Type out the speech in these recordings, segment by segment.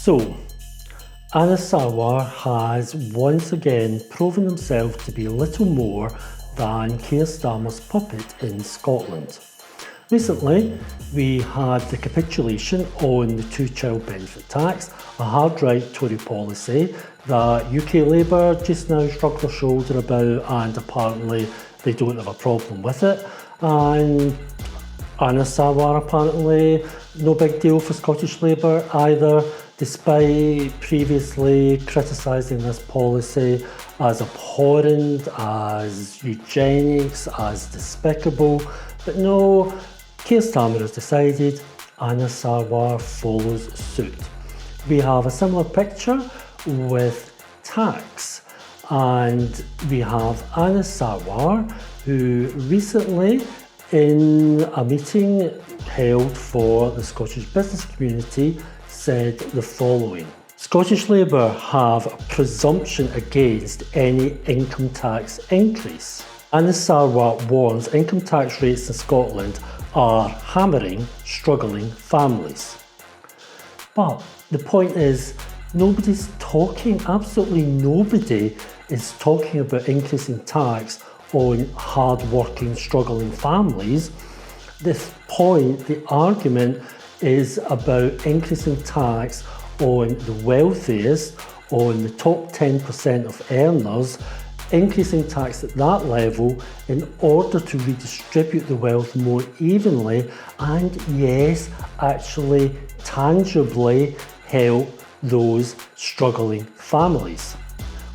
So, Sarwar has once again proven himself to be little more than Keir Starmer's puppet in Scotland. Recently, we had the capitulation on the two-child benefit tax, a hard-right Tory policy that UK Labour just now shrug their shoulder about, and apparently they don't have a problem with it. And Sarwar apparently no big deal for Scottish Labour either, despite previously criticising this policy as abhorrent, as eugenics, as despicable. But no, Keir Starmer has decided, Sarwar follows suit. We have a similar picture with tax, and we have Sarwar, who recently, in a meeting held for the Scottish business community, said the following: Scottish Labour have a presumption against any income tax increase. Sarwar warns income tax rates in Scotland are hammering struggling families. But the point is, nobody's talking, absolutely nobody is talking about increasing tax on hard-working, struggling families. This point, the argument is about increasing tax on the wealthiest, on the top 10% of earners, increasing tax at that level in order to redistribute the wealth more evenly and, yes, actually tangibly help those struggling families.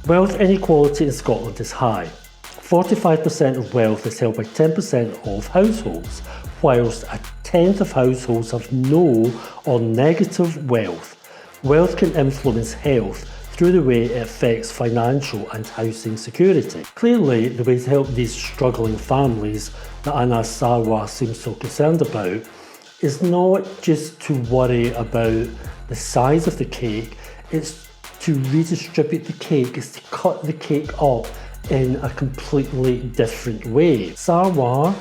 Wealth inequality in Scotland is high. 45% of wealth is held by 10% of households, whilst a tenth of households have no or negative wealth. Wealth can influence health through the way it affects financial and housing security. Clearly, the way to help these struggling families that Sarwar seems so concerned about is not just to worry about the size of the cake, it's to redistribute the cake, it's to cut the cake up in a completely different way. Sarwar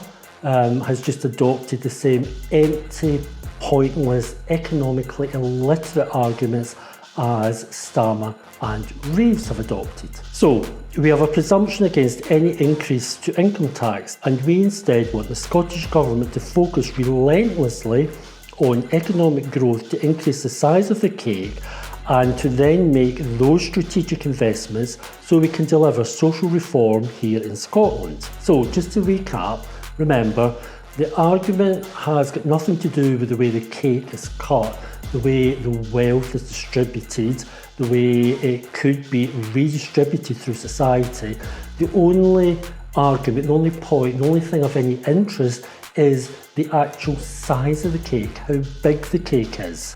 has just adopted the same empty, pointless, economically illiterate arguments as Starmer and Reeves have adopted. So, we have a presumption against any increase to income tax, and we instead want the Scottish Government to focus relentlessly on economic growth to increase the size of the cake and to then make those strategic investments so we can deliver social reform here in Scotland. So, just to recap, remember, the argument has got nothing to do with the way the cake is cut, the way the wealth is distributed, the way it could be redistributed through society. The only argument, the only point, the only thing of any interest is the actual size of the cake, how big the cake is.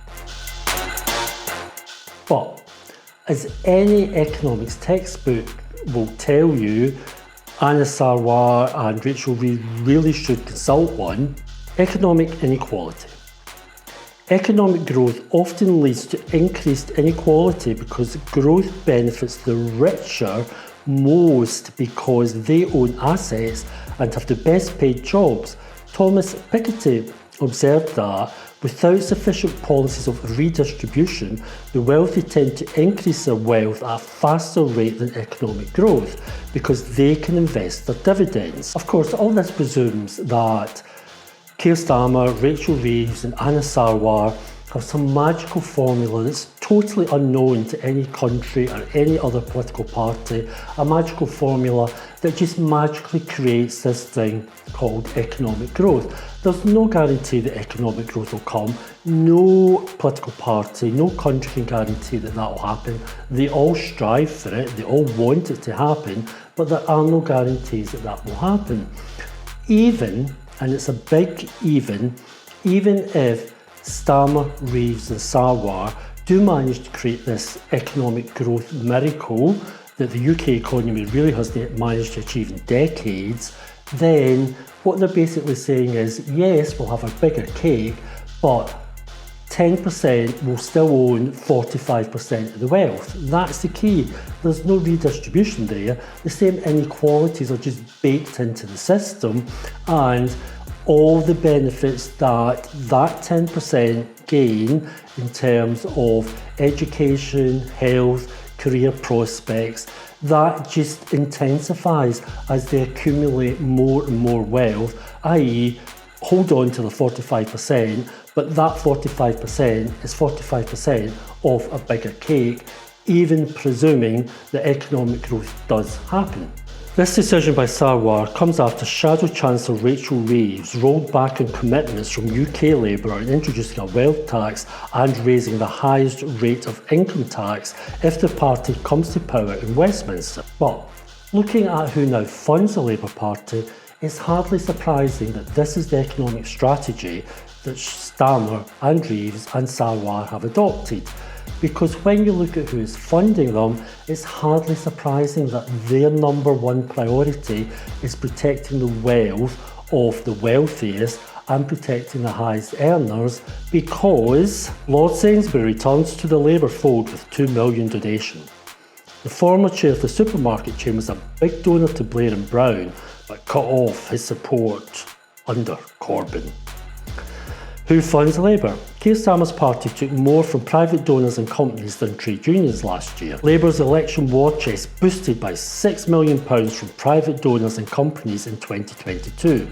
But, as any economics textbook will tell you, Sarwar and Rachel Reeves really should consult one, economic inequality. Economic growth often leads to increased inequality because growth benefits the richer most because they own assets and have the best paid jobs. Thomas Piketty observed that without sufficient policies of redistribution, the wealthy tend to increase their wealth at a faster rate than economic growth because they can invest their dividends. Of course, all this presumes that Keir Starmer, Rachel Reeves and Sarwar have some magical formula that's totally unknown to any country or any other political party, a magical formula that just magically creates this thing called economic growth. There's no guarantee that economic growth will come. No political party, no country can guarantee that that will happen. They all strive for it, they all want it to happen, but there are no guarantees that that will happen. Even, and it's a big even if Starmer, Reeves and Sarwar do manage to create this economic growth miracle that the UK economy really hasn't managed to achieve in decades, then what they're basically saying is, yes, we'll have a bigger cake, but 10% will still own 45% of the wealth. That's the key. There's no redistribution there. The same inequalities are just baked into the system, and all the benefits that 10% gain in terms of education, health, career prospects, that just intensifies as they accumulate more and more wealth, i.e. hold on to the 45%, but that 45% is 45% of a bigger cake, even presuming that economic growth does happen. This decision by Sarwar comes after Shadow Chancellor Rachel Reeves rolled back on commitments from UK Labour in introducing a wealth tax and raising the highest rate of income tax if the party comes to power in Westminster. But looking at who now funds the Labour Party, it's hardly surprising that this is the economic strategy that Starmer and Reeves and Sarwar have adopted. Because when you look at who is funding them, it's hardly surprising that their number one priority is protecting the wealth of the wealthiest and protecting the highest earners, because Lord Sainsbury returns to the Labour fold with £2 million donation. The former chair of the supermarket chain was a big donor to Blair and Brown, but cut off his support under Corbyn. Who funds Labour? Keir Starmer's party took more from private donors and companies than trade unions last year. Labour's election war chest boosted by £6 million from private donors and companies in 2022.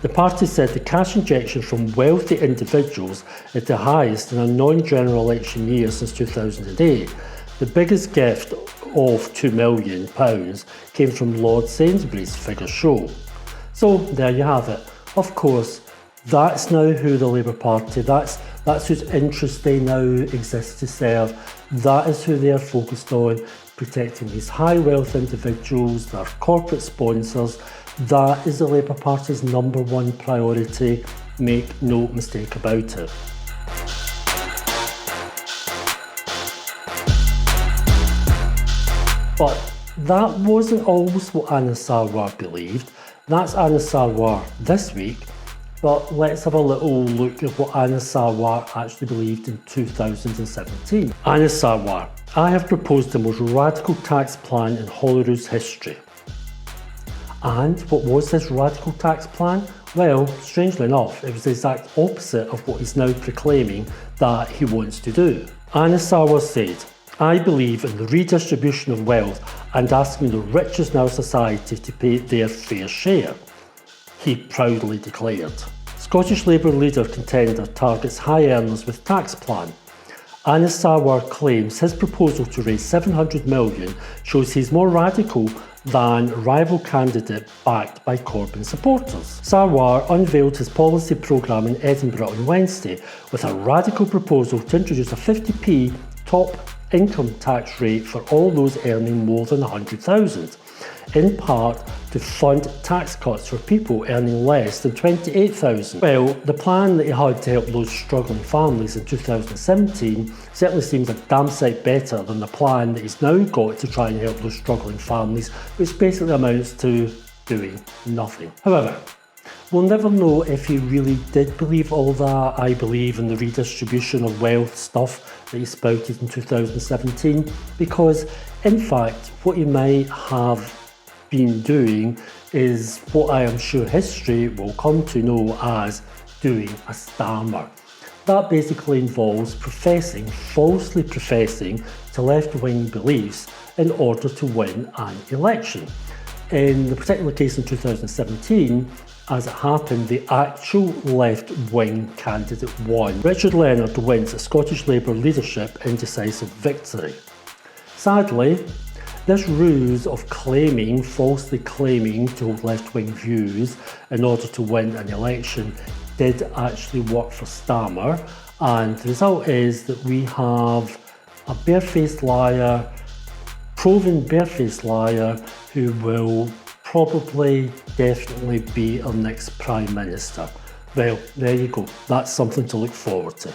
The party said the cash injection from wealthy individuals is the highest in a non-general election year since 2008. The biggest gift of £2 million came from Lord Sainsbury's figures show. So there you have it. Of course, that's now who the Labour Party, that's whose interests they now exist to serve. That is who they are focused on, protecting these high wealth individuals, their corporate sponsors. That is the Labour Party's number one priority, make no mistake about it. But that wasn't always what Anna Sarwar believed. That's Anna Sarwar this week. But let's have a little look at what Anna Sarwar actually believed in 2017. Anna Sarwar: I have proposed the most radical tax plan in Holyrood's history. And what was this radical tax plan? Well, strangely enough, it was the exact opposite of what he's now proclaiming that he wants to do. Anna Sarwar said, I believe in the redistribution of wealth and asking the richest in our society to pay their fair share, he proudly declared. Scottish Labour leader contender targets high earners with tax plan. Anna Sarwar claims his proposal to raise $700 million shows he's more radical than rival candidate backed by Corbyn supporters. Sarwar unveiled his policy programme in Edinburgh on Wednesday with a radical proposal to introduce a 50p top income tax rate for all those earning more than $100,000, in part to fund tax cuts for people earning less than $28,000. Well, the plan that he had to help those struggling families in 2017 certainly seems a damn sight better than the plan that he's now got to try and help those struggling families, which basically amounts to doing nothing. However, we'll never know if he really did believe all that I believe in the redistribution of wealth stuff that he spouted in 2017, because in fact what he might have been doing is what I am sure history will come to know as doing a Starmer. That basically involves falsely professing to left-wing beliefs in order to win an election. In the particular case in 2017, as it happened, the actual left-wing candidate won. Richard Leonard wins a Scottish Labour leadership in decisive victory. Sadly, this ruse of falsely claiming to hold left-wing views in order to win an election did actually work for Starmer, and the result is that we have a barefaced liar, proven barefaced liar, who will probably definitely be our next Prime Minister. Well, there you go. That's something to look forward to.